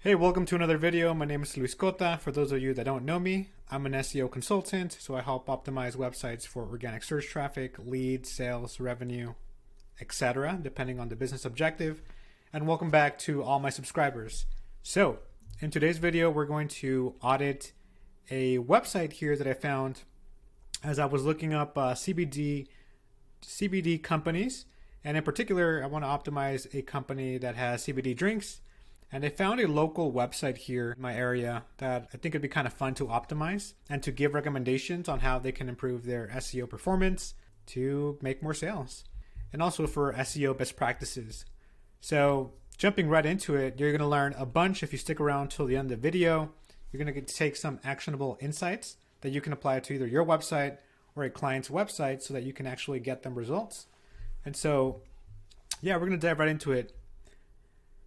Hey, welcome to another video. My name is Luis Cota. For those of you that don't know me, I'm an SEO consultant, so I help optimize websites for organic search traffic, leads, sales, revenue, etc., depending on the business objective. And welcome back to all my subscribers. So, in today's video, we're going to audit a website here that I found as I was looking up CBD companies, and in particular, I want to optimize a company that has CBD drinks. And I found a local website here in my area that I think it'd be kind of fun to optimize and to give recommendations on how they can improve their SEO performance to make more sales, and also for SEO best practices. So jumping right into it, you're going to learn a bunch if you stick around till the end of the video. You're going to take some actionable insights that you can apply to either your website or a client's website so that you can actually get them results. And so, yeah, we're going to dive right into it.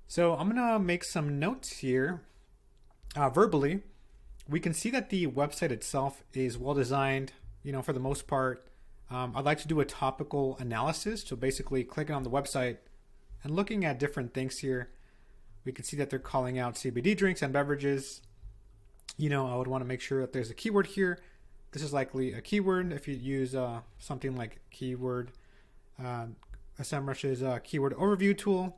So I'm going to make some notes here verbally. We can see that the website itself is well designed, for the most part. I'd like to do a topical analysis. So basically clicking on the website and looking at different things here, we can see that they're calling out CBD drinks and beverages. I would want to make sure that there's a keyword here. This is likely a keyword if you use something like keyword, SEMRush's keyword overview tool.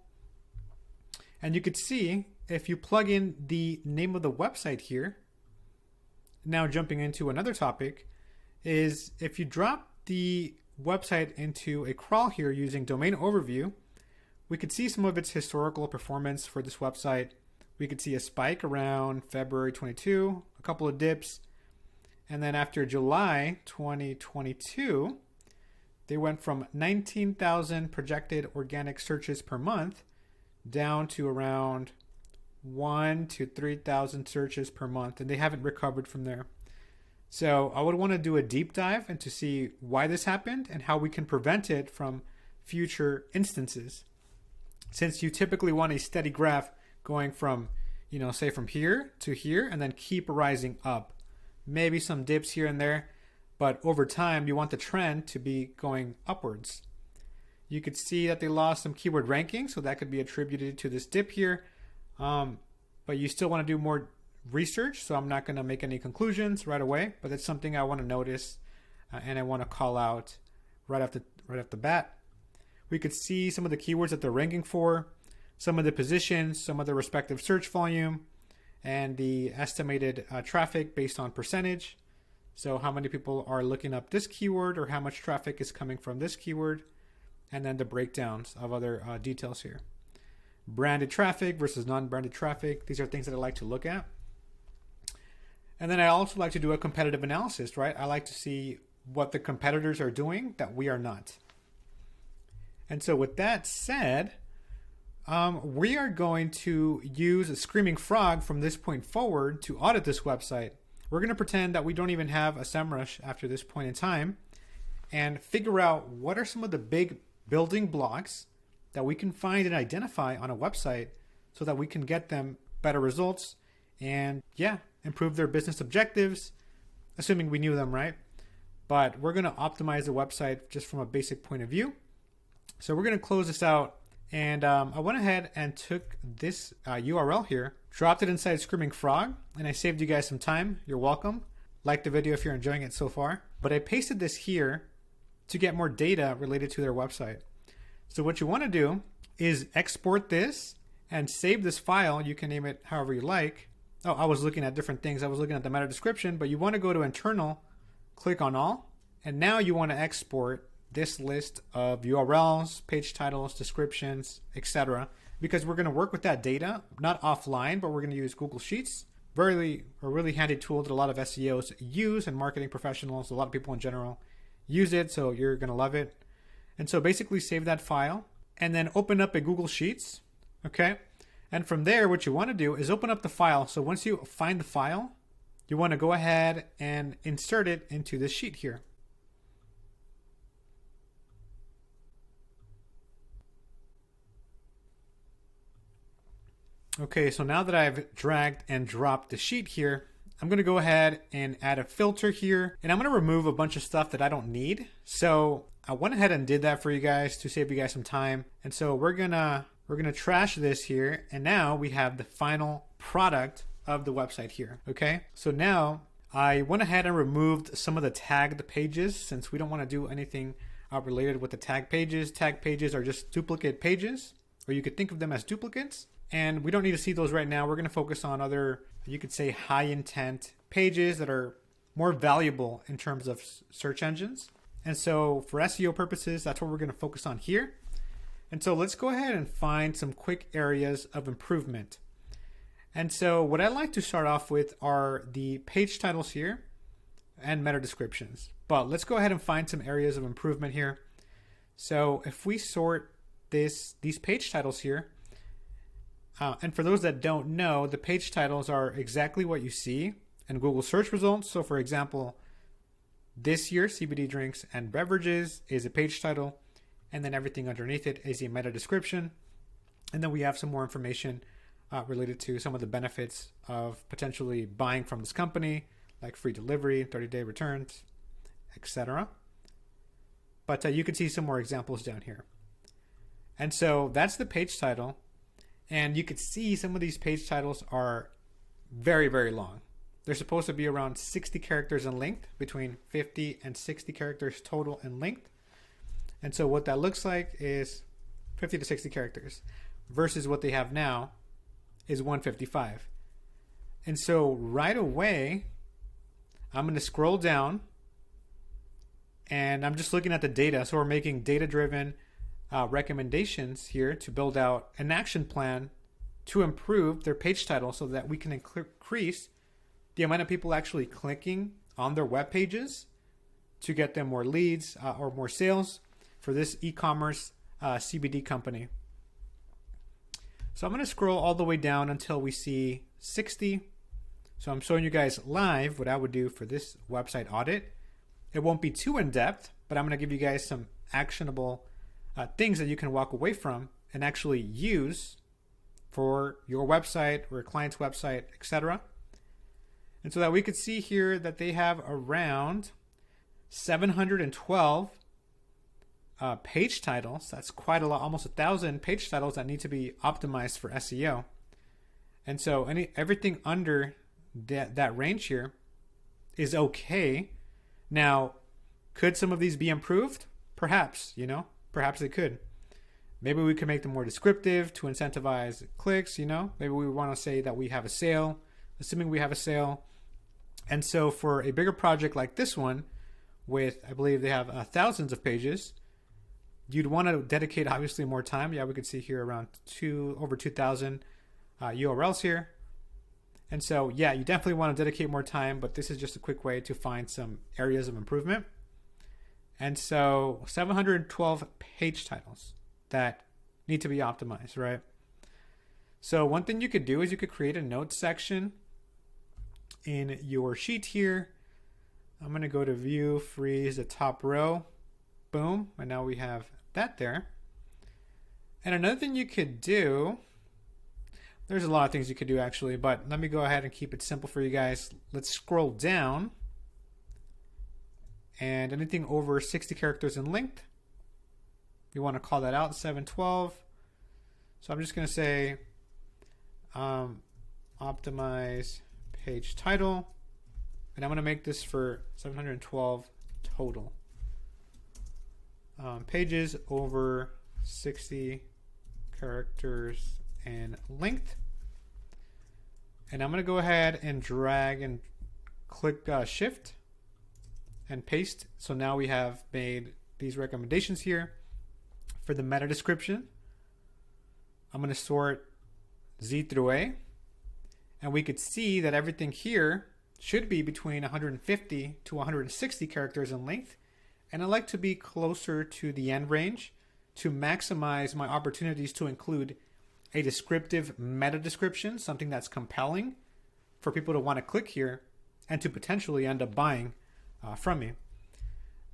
And you could see if you plug in the name of the website here, now jumping into another topic, is if you drop the website into a crawl here using domain overview, we could see some of its historical performance for this website. We could see a spike around February 22, a couple of dips. And then after July 2022, they went from 19,000 projected organic searches per month down to around 1,000 to 3,000 searches per month, and they haven't recovered from there. So I would want to do a deep dive and to see why this happened and how we can prevent it from future instances. Since you typically want a steady graph going from, say from here to here and then keep rising up. Maybe some dips here and there, but over time you want the trend to be going upwards. You could see that they lost some keyword ranking, so that could be attributed to this dip here. But you still want to do more research, so I'm not going to make any conclusions right away, but that's something I want to notice and I want to call out right off the bat. We could see some of the keywords that they're ranking for, some of the positions, some of the respective search volume, and the estimated traffic based on percentage. So how many people are looking up this keyword or how much traffic is coming from this keyword. And then the breakdowns of other details here. Branded traffic versus non-branded traffic. These are things that I like to look at. And then I also like to do a competitive analysis, right? I like to see what the competitors are doing that we are not. And so with that said, we are going to use a screaming frog from this point forward to audit this website. We're going to pretend that we don't even have a SEMRush after this point in time and figure out what are some of the big building blocks that we can find and identify on a website so that we can get them better results and improve their business objectives, assuming we knew them, right? But we're going to optimize the website just from a basic point of view. So we're going to close this out, and I went ahead and took this URL here, dropped it inside Screaming Frog, and I saved you guys some time. You're welcome. Like the video if you're enjoying it so far. But I pasted this here to get more data related to their website. So what you want to do is export this and save this file. You can name it however you like. Oh, I was looking at different things. I was looking at the meta description, but you want to go to internal, click on all, and now you want to export this list of URLs, page titles, descriptions, etc. Because we're going to work with that data, not offline, but we're going to use Google Sheets. A really handy tool that a lot of SEOs use and marketing professionals, a lot of people in general use it, so you're going to love it. And so basically save that file and then open up a Google Sheets, okay? And from there, what you want to do is open up the file. So once you find the file, you want to go ahead and insert it into this sheet here. Okay, so now that I've dragged and dropped the sheet here, I'm going to go ahead and add a filter here, and I'm going to remove a bunch of stuff that I don't need. So I went ahead and did that for you guys to save you guys some time. And so we're going to trash this here, and now we have the final product of the website here. Okay, so now I went ahead and removed some of the tagged pages since we don't want to do anything related with the tag pages. Tag pages are just duplicate pages, or you could think of them as duplicates. And we don't need to see those right now. We're going to focus on other, you could say, high intent pages that are more valuable in terms of search engines. And so for SEO purposes, that's what we're going to focus on here. And so let's go ahead and find some quick areas of improvement. And so what I like to start off with are the page titles here and meta descriptions. But let's go ahead and find some areas of improvement here. So if we sort these page titles here, and for those that don't know, the page titles are exactly what you see in Google search results. So for example, this year, CBD drinks and beverages is a page title, and then everything underneath it is a meta description. And then we have some more information related to some of the benefits of potentially buying from this company, like free delivery, 30-day returns, etc. But you can see some more examples down here. And so that's the page title. And you could see some of these page titles are very, very long. They're supposed to be around 60 characters in length, between 50 and 60 characters total in length. And so what that looks like is 50 to 60 characters versus what they have now is 155. And so right away, I'm going to scroll down and I'm just looking at the data. So we're making data-driven recommendations here to build out an action plan to improve their page title so that we can increase the amount of people actually clicking on their web pages to get them more leads or more sales for this e-commerce CBD company. So I'm going to scroll all the way down until we see 60. So I'm showing you guys live what I would do for this website audit. It won't be too in-depth, but I'm going to give you guys some actionable things that you can walk away from and actually use for your website or your client's website, etc. And so that we could see here that they have around 712 page titles. That's quite a lot, almost 1,000 page titles that need to be optimized for SEO. And so everything under that range here is okay. Now, could some of these be improved? Perhaps, perhaps they could. Maybe we could make them more descriptive to incentivize clicks, Maybe we want to say that we have a sale, assuming we have a sale. And so for a bigger project like this one, with, I believe they have thousands of pages, you'd want to dedicate obviously more time. Yeah, we could see here around over 2,000 URLs here. And so, yeah, you definitely want to dedicate more time, but this is just a quick way to find some areas of improvement. And so 712 page titles that need to be optimized, right? So one thing you could do is you could create a notes section in your sheet here. I'm going to go to view, freeze the top row. Boom. And now we have that there. And another thing you could do, there's a lot of things you could do actually, but let me go ahead and keep it simple for you guys. Let's scroll down. And anything over 60 characters in length, you want to call that out, 712. So I'm just going to say optimize page title. And I'm going to make this for 712 total. Pages over 60 characters in length. And I'm going to go ahead and drag and click shift and paste. So now we have made these recommendations here for the meta description. I'm going to sort Z through A. And we could see that everything here should be between 150 to 160 characters in length. And I like to be closer to the end range to maximize my opportunities to include a descriptive meta description, something that's compelling for people to want to click here and to potentially end up buying from me.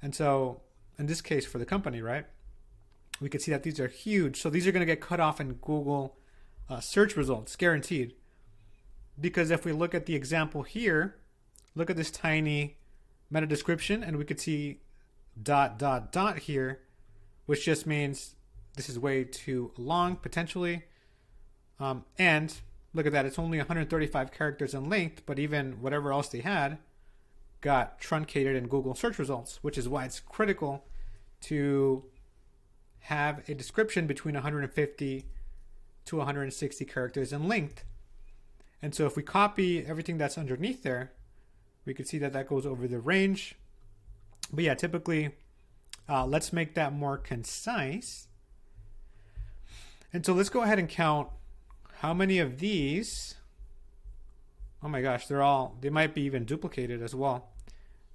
And so in this case for the company, right, we can see that these are huge. So these are going to get cut off in Google search results, guaranteed. Because if we look at the example here, look at this tiny meta description, and we could see ... here, which just means this is way too long potentially. And look at that, it's only 135 characters in length, but even whatever else they had got truncated in Google search results, which is why it's critical to have a description between 150 to 160 characters in length. And so if we copy everything that's underneath there, we can see that that goes over the range. But yeah, typically, let's make that more concise. And so let's go ahead and count how many of these. Oh my gosh, they might be even duplicated as well.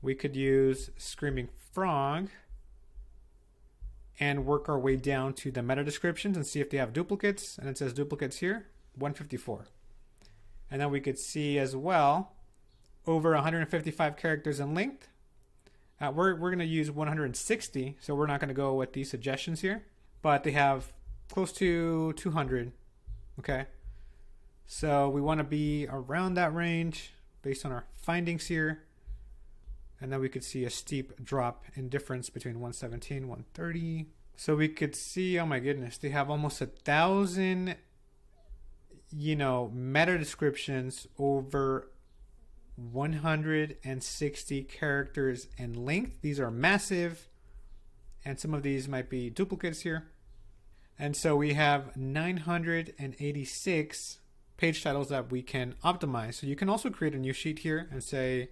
We could use Screaming Frog and work our way down to the meta descriptions and see if they have duplicates. And it says duplicates here, 154. And then we could see as well, over 155 characters in length. We're going to use 160, so we're not going to go with these suggestions here. But they have close to 200, okay? So we want to be around that range based on our findings here. And then we could see a steep drop in difference between 117, 130. So we could see, oh my goodness, they have almost 1,000, meta descriptions over 160 characters in length. These are massive, and some of these might be duplicates here. And so we have 986 page titles that we can optimize. So you can also create a new sheet here and say,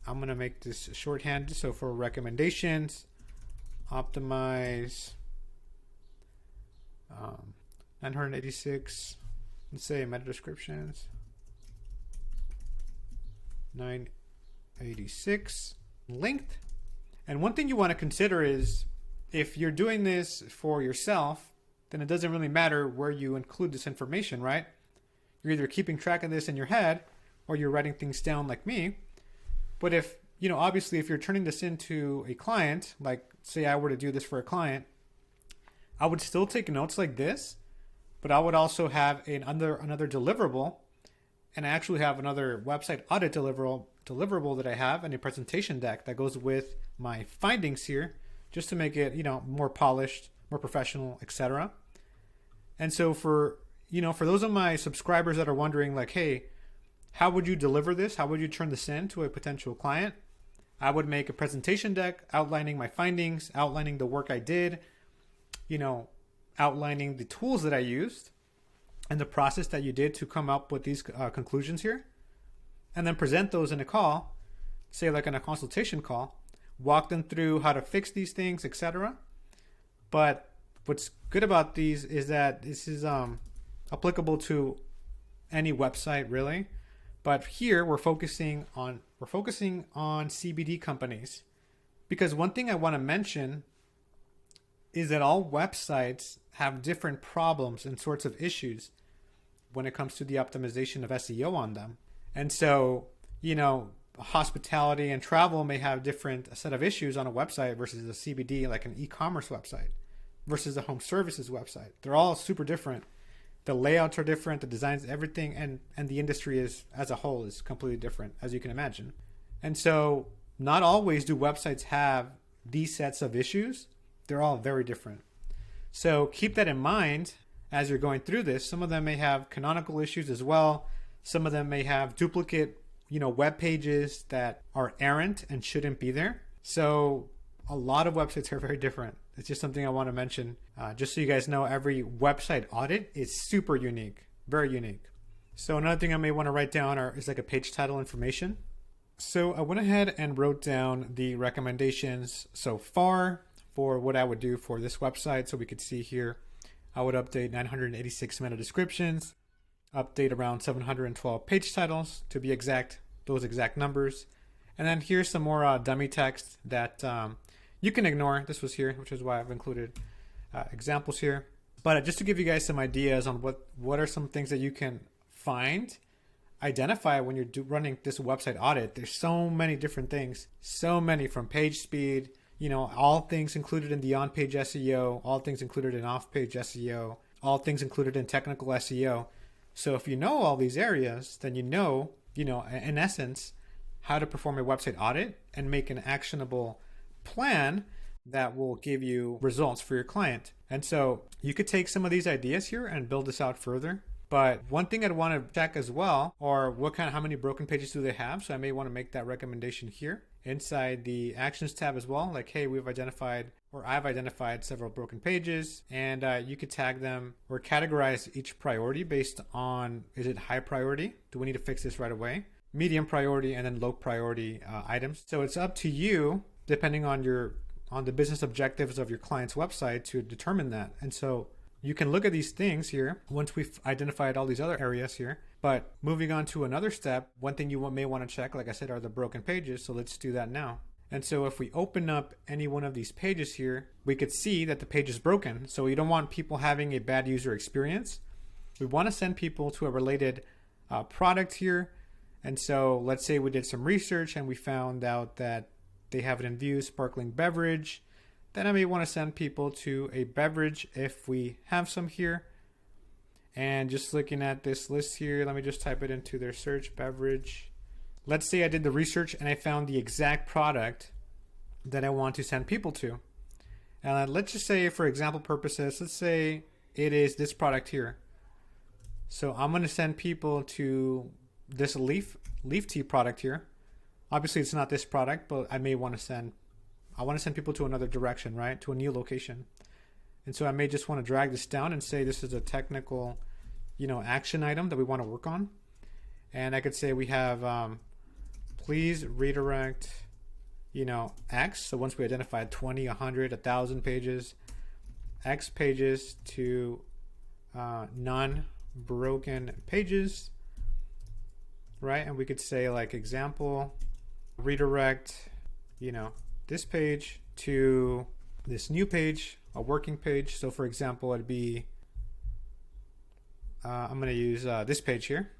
I'm going to make this shorthand. So for recommendations, optimize 986, let's say meta descriptions, 986 length. And one thing you want to consider is if you're doing this for yourself, then it doesn't really matter where you include this information, right? You're either keeping track of this in your head or you're writing things down like me. But if, obviously if you're turning this into a client, like say I were to do this for a client, I would still take notes like this, but I would also have another deliverable, and I actually have another website audit deliverable that I have, and a presentation deck that goes with my findings here, just to make it, more polished, more professional, etc. And so for those of my subscribers that are wondering like, hey, how would you deliver this? How would you turn this in to a potential client? I would make a presentation deck outlining my findings, outlining the work I did, outlining the tools that I used and the process that you did to come up with these conclusions here, and then present those in a call, say like in a consultation call, walk them through how to fix these things, etc. But what's good about these is that this is applicable to any website really. But here we're focusing on CBD companies, because one thing I want to mention is that all websites have different problems and sorts of issues when it comes to the optimization of SEO on them. And so, hospitality and travel may have different set of issues on a website versus a CBD, like an e-commerce website, versus a home services website. They're all super different. The layouts are different, the designs, everything, and the industry as a whole is completely different, as you can imagine. And so not always do websites have these sets of issues. They're all very different. So keep that in mind as you're going through this. Some of them may have canonical issues as well. Some of them may have duplicate, web pages that are errant and shouldn't be there. So a lot of websites are very different. It's just something I want to mention. Just so you guys know, every website audit is super unique, very unique. So another thing I may want to write down is like a page title information. So I went ahead and wrote down the recommendations so far for what I would do for this website. So we could see here, I would update 986 meta descriptions, update around 712 page titles to be exact, those exact numbers. And then here's some more dummy text that you can ignore. This was here, which is why I've included examples here. But just to give you guys some ideas on what are some things that you can identify when you're running this website audit. There's so many different things, so many, from page speed, all things included in the on-page SEO, all things included in off-page SEO, all things included in technical SEO. So if you know all these areas, then in essence, how to perform a website audit and make an actionable plan that will give you results for your client. And so you could take some of these ideas here and build this out further. But one thing I'd want to check as well, or how many broken pages do they have? So I may want to make that recommendation here inside the actions tab as well. Like, hey, I've identified several broken pages, and you could tag them or categorize each priority based on, is it high priority? Do we need to fix this right away? Medium priority, and then low priority items. So it's up to you, depending on the business objectives of your client's website, to determine that. And so you can look at these things here once we've identified all these other areas here. But moving on to another step, one thing you may want to check, like I said, are the broken pages. So let's do that now. And so if we open up any one of these pages here, we could see that the page is broken. So we don't want people having a bad user experience. We want to send people to a related product here. And so let's say we did some research and we found out that they have it in view, sparkling beverage. Then I may want to send people to a beverage if we have some here. And just looking at this list here, let me just type it into their search, beverage. Let's say I did the research and I found the exact product that I want to send people to. And let's just say, for example purposes, let's say it is this product here. So I'm going to send people to this leaf tea product here. Obviously it's not this product, but I want to send people to another direction, right? To a new location. And so I may just want to drag this down and say this is a technical, action item that we want to work on. And I could say we have, please redirect, X. So once we identified 20, 100, 1,000 pages, X pages to non-broken pages, right? And we could say like example, redirect, this page to this new page, a working page. So for example, it'd be, I'm going to use this page here,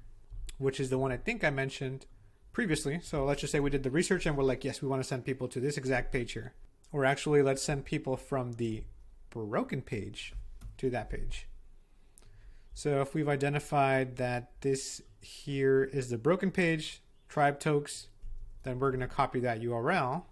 which is the one I think I mentioned previously. So let's just say we did the research and we're like, yes, we want to send people to this exact page here. Or actually, let's send people from the broken page to that page. So if we've identified that this here is the broken page, tribe tokes, then we're going to copy that URL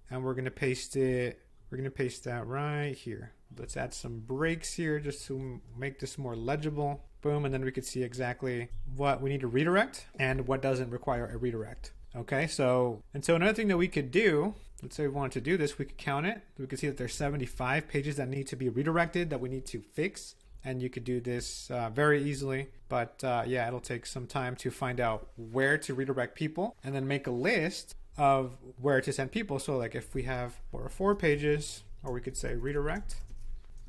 and we're going to paste it. We're going to paste that right here. Let's add some breaks here just to make this more legible. Boom, and then we could see exactly what we need to redirect and what doesn't require a redirect. Okay, so another thing that we could do, let's say we wanted to do this, we could count it. We could see that there's 75 pages that need to be redirected that we need to fix. And you could do this very easily, but yeah, it'll take some time to find out where to redirect people and then make a list of where to send people. So like if we have 4 pages, or we could say redirect,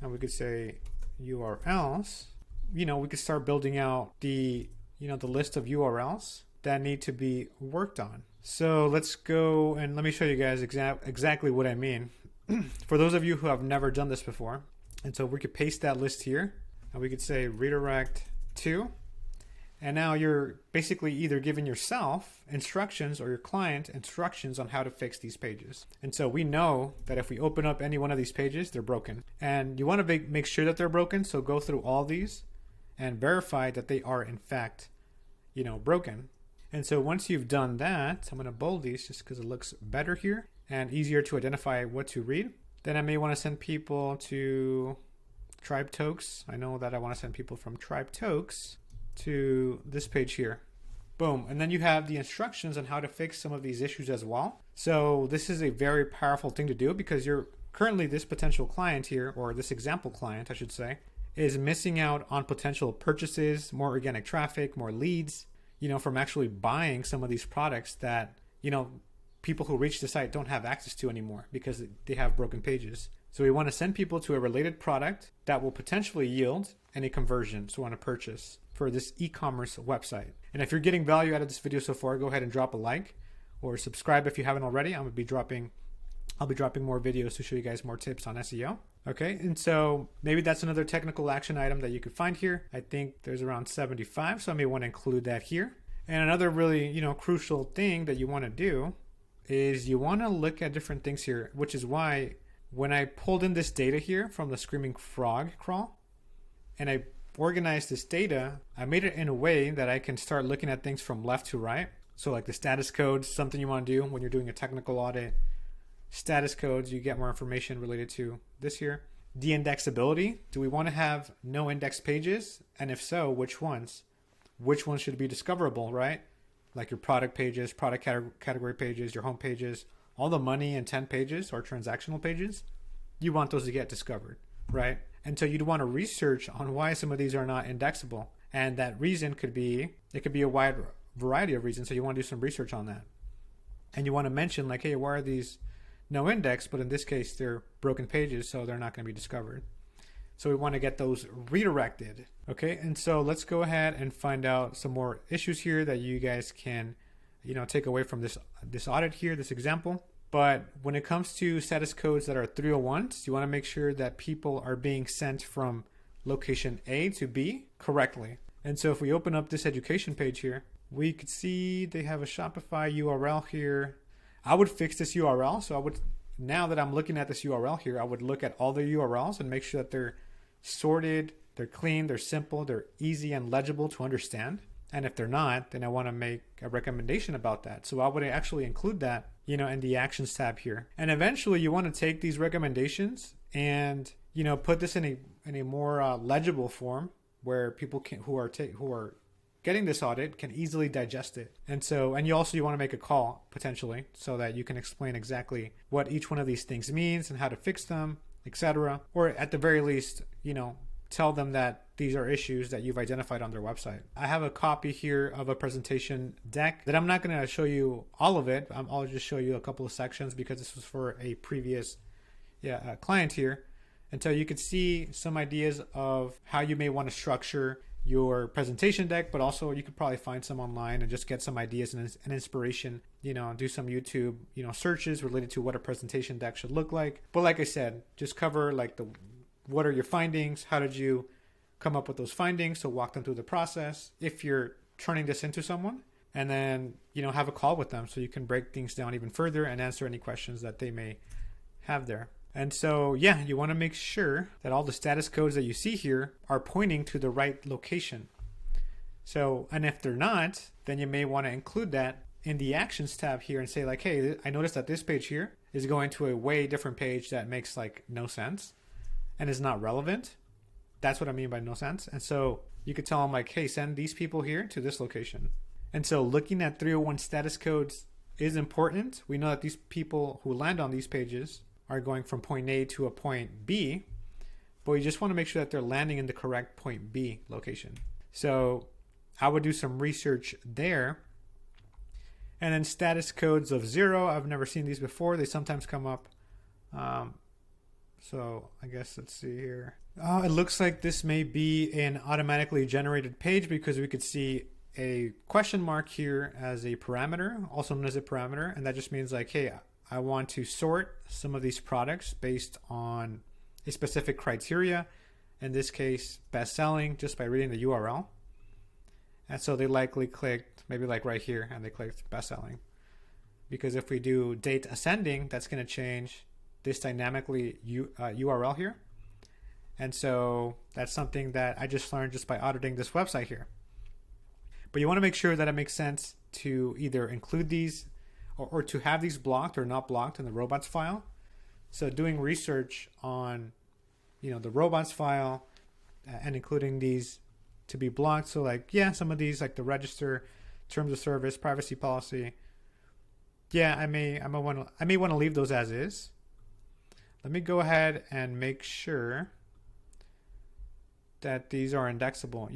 and we could say URLs, we could start building out the list of URLs that need to be worked on. So let's go and let me show you guys exactly what I mean. For those of you who have never done this before, and so we could paste that list here and we could say redirect to, and now you're basically either giving yourself instructions or your client instructions on how to fix these pages. And so we know that if we open up any one of these pages, they're broken. And you want to make sure that they're broken. So go through all these and verify that they are in fact, broken. And so once you've done that, I'm going to bold these just because it looks better here and easier to identify what to read. Then I may want to send people to tribe tokes. I know that I want to send people from tribe tokes to this page here. Boom. And then you have the instructions on how to fix some of these issues as well. So this is a very powerful thing to do because you're currently, this potential client here, or this example client, I should say, is missing out on potential purchases, more organic traffic, more leads, from actually buying some of these products that, people who reach the site don't have access to anymore because they have broken pages. So we want to send people to a related product that will potentially yield any conversion, so on a purchase for this e-commerce website. And if you're getting value out of this video so far, go ahead and drop a like or subscribe if you haven't already. I'll be dropping more videos to show you guys more tips on SEO. Okay, and so maybe that's another technical action item that you could find here. I think there's around 75, so I may want to include that here. And another really, crucial thing that you want to do is you want to look at different things here, which is why when I pulled in this data here from the Screaming Frog crawl and I organized this data, I made it in a way that I can start looking at things from left to right. So like the status codes, something you want to do when you're doing a technical audit. Status codes, you get more information related to this here. The indexability, do we want to have no index pages? And if so, which ones? which ones should be discoverable, right? Like your product pages, product category pages, your home pages, all the money intent pages or transactional pages. You want those to get discovered, right? And so you'd want to research on why some of these are not indexable. And that reason could be a wide variety of reasons. So you want to do some research on that. And you want to mention like, hey, why are these no index? But in this case, they're broken pages, so they're not going to be discovered. So we want to get those redirected. Okay, and so let's go ahead and find out some more issues here that you guys can, take away from this audit here, this example. But when it comes to status codes that are 301s, you want to make sure that people are being sent from location A to B correctly. And so if we open up this education page here, we could see they have a Shopify URL here. I would fix this URL. So now that I'm looking at this URL here, I would look at all the URLs and make sure that they're sorted, they're clean, they're simple, they're easy and legible to understand. And if they're not, then I want to make a recommendation about that. So I would actually include that, in the actions tab here. And eventually you want to take these recommendations and, put this in a more legible form where people who are getting this audit can easily digest it. And you want to make a call potentially so that you can explain exactly what each one of these things means and how to fix them, etc. Or at the very least, tell them that these are issues that you've identified on their website. I have a copy here of a presentation deck that I'm not going to show you all of it. I'll just show you a couple of sections because this was for a previous client here. And so you could see some ideas of how you may want to structure your presentation deck, but also you could probably find some online and just get some ideas and inspiration, do some YouTube, searches related to what a presentation deck should look like. But like I said, just cover like what are your findings? How did you come up with those findings? So walk them through the process. If you're turning this into someone, and then, have a call with them so you can break things down even further and answer any questions that they may have there. And so, you want to make sure that all the status codes that you see here are pointing to the right location. So, and if they're not, then you may want to include that in the actions tab here and say like, hey, I noticed that this page here is going to a way different page that makes like no sense and is not relevant. That's what I mean by no sense. And so you could tell them like, hey, send these people here to this location. And so looking at 301 status codes is important. We know that these people who land on these pages are going from point A to a point B, but we just want to make sure that they're landing in the correct point B location. So I would do some research there. And then status codes of 0, I've never seen these before. They sometimes come up. So I guess let's see here. It looks like this may be an automatically generated page because we could see a question mark here as a parameter, also known as a parameter. And that just means like, hey, I want to sort some of these products based on a specific criteria. In this case, best selling, just by reading the URL. And so they likely clicked maybe like right here and they clicked best selling. Because if we do date ascending, that's going to change this dynamically URL here. And so that's something that I just learned just by auditing this website here. But you want to make sure that it makes sense to either include these or to have these blocked or not blocked in the robots file. So doing research on, the robots file and including these to be blocked. So like, some of these like the register, terms of service, privacy policy. I may want to leave those as is. Let me go ahead and make sure that these are indexable.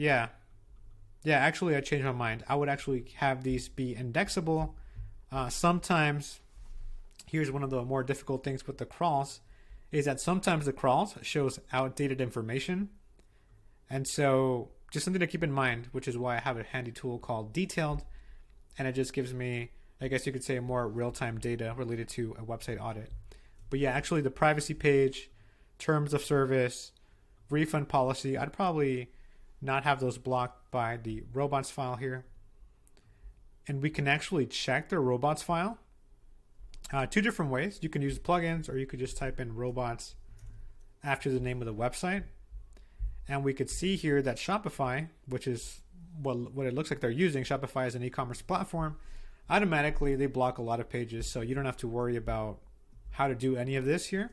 Actually I changed my mind. I would actually have these be indexable. Sometimes, here's one of the more difficult things with the crawls, is that sometimes the crawls shows outdated information. And so just something to keep in mind, which is why I have a handy tool called Detailed. And it just gives me, I guess you could say, more real-time data related to a website audit. But actually the privacy page, terms of service, refund policy, I'd probably not have those blocked by the robots file here. And we can actually check the robots file 2 different ways. You can use plugins, or you could just type in robots after the name of the website. And we could see here that Shopify, which is what it looks like they're using, Shopify as an e-commerce platform, automatically they block a lot of pages. So you don't have to worry about how to do any of this here.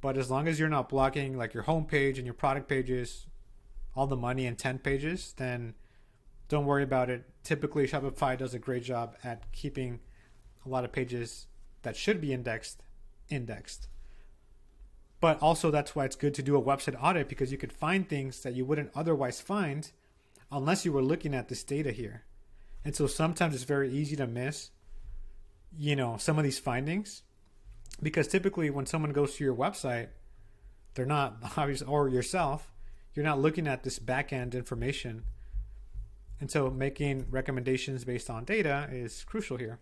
But as long as you're not blocking like your home page and your product pages, all the money intent pages, then don't worry about it. Typically, Shopify does a great job at keeping a lot of pages that should be indexed. But also that's why it's good to do a website audit, because you could find things that you wouldn't otherwise find unless you were looking at this data here. And so sometimes it's very easy to miss, some of these findings, because typically when someone goes to your website, they're not obvious, or yourself, you're not looking at this back end information. And so making recommendations based on data is crucial here.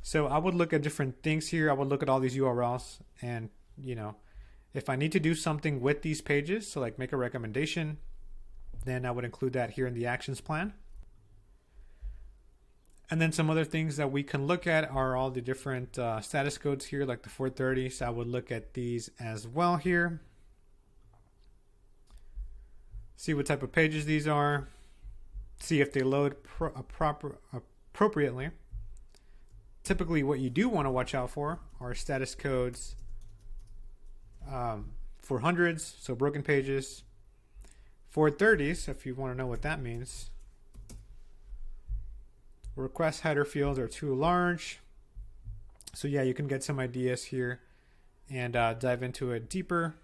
So I would look at different things here. I would look at all these URLs, and if I need to do something with these pages, so like make a recommendation, then I would include that here in the actions plan. And then some other things that we can look at are all the different status codes here, like the 430. So I would look at these as well here. See what type of pages these are. See if they load appropriately. Typically what you do want to watch out for are status codes for hundreds, so broken pages. 430s, if you want to know what that means. Request header fields are too large. So yeah, you can get some ideas here and dive into it deeper.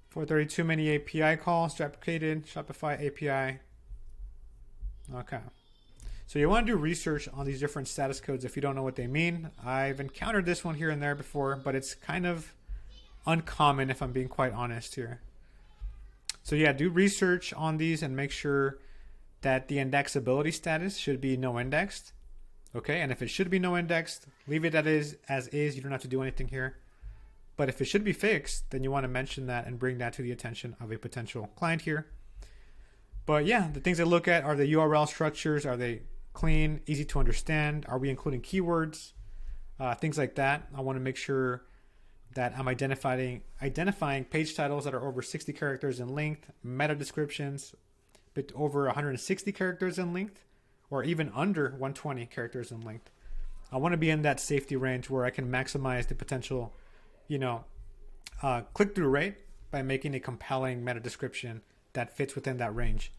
430, too many API calls, deprecated, Shopify API. Okay. So you want to do research on these different status codes if you don't know what they mean. I've encountered this one here and there before, but it's kind of uncommon if I'm being quite honest here. So yeah, do research on these and make sure that the indexability status should be no indexed. Okay, and if it should be no indexed, leave it as is. You don't have to do anything here. But if it should be fixed, then you want to mention that and bring that to the attention of a potential client here. But yeah, the things I look at are the URL structures. Are they clean, easy to understand? Are we including keywords? Things like that. I want to make sure that I'm identifying page titles that are over 60 characters in length, meta descriptions, but over 160 characters in length, or even under 120 characters in length. I want to be in that safety range where I can maximize the potential, click-through rate by making a compelling meta description that fits within that range.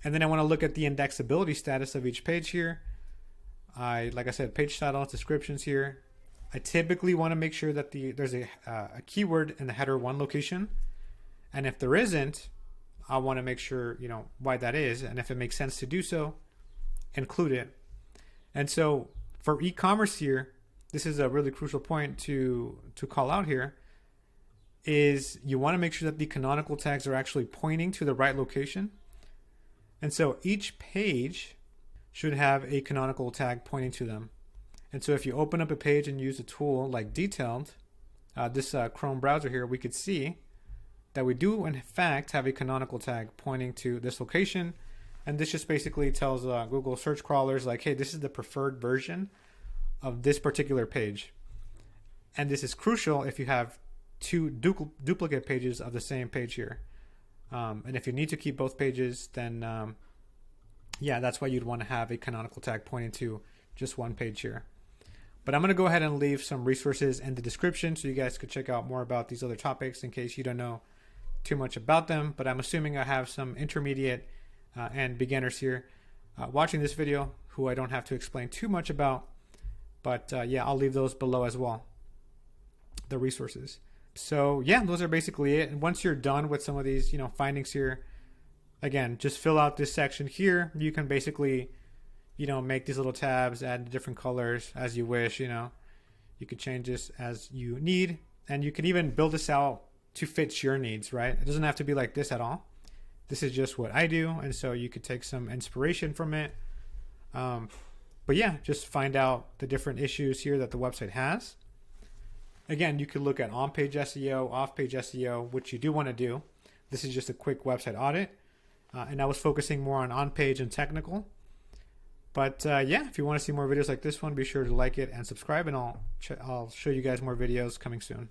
And then I want to look at the indexability status of each page here. Like I said, page titles, descriptions here. I typically want to make sure that there's a keyword in the header 1 location. And if there isn't, I want to make sure, why that is. And if it makes sense to do so, include it. And so for e-commerce here, this is a really crucial point to call out here, is you want to make sure that the canonical tags are actually pointing to the right location. And so each page should have a canonical tag pointing to them. And so if you open up a page and use a tool like Detailed, this Chrome browser here, we could see that we do in fact have a canonical tag pointing to this location. And this just basically tells Google search crawlers like, hey, this is the preferred version of this particular page. And this is crucial if you have two duplicate pages of the same page here. And if you need to keep both pages, then that's why you'd want to have a canonical tag pointing to just one page here. But I'm going to go ahead and leave some resources in the description so you guys could check out more about these other topics in case you don't know too much about them. But I'm assuming I have some intermediate and beginners here watching this video who I don't have to explain too much about. But I'll leave those below as well, the resources. So yeah, those are basically it. And once you're done with some of these, findings here, again, just fill out this section here. You can basically, make these little tabs, add different colors as you wish. You could change this as you need, and you can even build this out to fit your needs, right? It doesn't have to be like this at all. This is just what I do, and so you could take some inspiration from it. But yeah, just find out the different issues here that the website has. Again, you could look at on-page SEO, off-page SEO, which you do want to do. This is just a quick website audit. And I was focusing more on on-page and technical. But if you want to see more videos like this one, be sure to like it and subscribe, and I'll show you guys more videos coming soon.